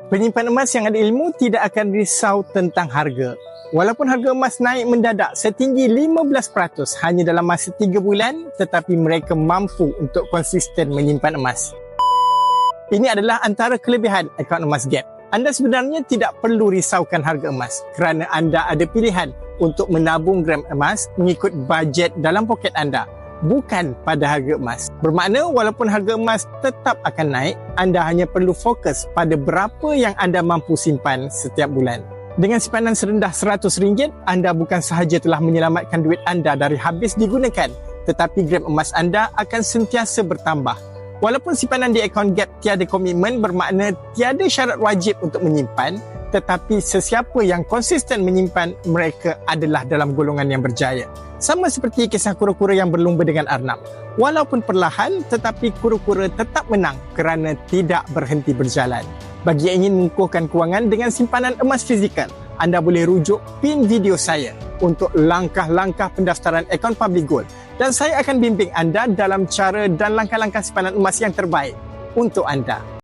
Penyimpan emas yang ada ilmu tidak akan risau tentang harga. Walaupun harga emas naik mendadak setinggi 15% hanya dalam masa 3 bulan, tetapi mereka mampu untuk konsisten menyimpan emas. Ini adalah antara kelebihan akaun emas Gap. Anda sebenarnya tidak perlu risaukan harga emas kerana anda ada pilihan untuk menabung gram emas mengikut bajet dalam poket anda, bukan pada harga emas. Bermakna walaupun harga emas tetap akan naik, anda hanya perlu fokus pada berapa yang anda mampu simpan setiap bulan. Dengan simpanan serendah RM100, anda bukan sahaja telah menyelamatkan duit anda dari habis digunakan, tetapi gram emas anda akan sentiasa bertambah. Walaupun simpanan di akaun Gap tiada komitmen, bermakna tiada syarat wajib untuk menyimpan, tetapi sesiapa yang konsisten menyimpan, mereka adalah dalam golongan yang berjaya. Sama seperti kisah kura-kura yang berlumba dengan arnab. Walaupun perlahan, tetapi kura-kura tetap menang kerana tidak berhenti berjalan. Bagi yang ingin mengukuhkan kewangan dengan simpanan emas fizikal, anda boleh rujuk pin video saya untuk langkah-langkah pendaftaran akaun Public Gold, dan saya akan bimbing anda dalam cara dan langkah-langkah simpanan emas yang terbaik untuk anda.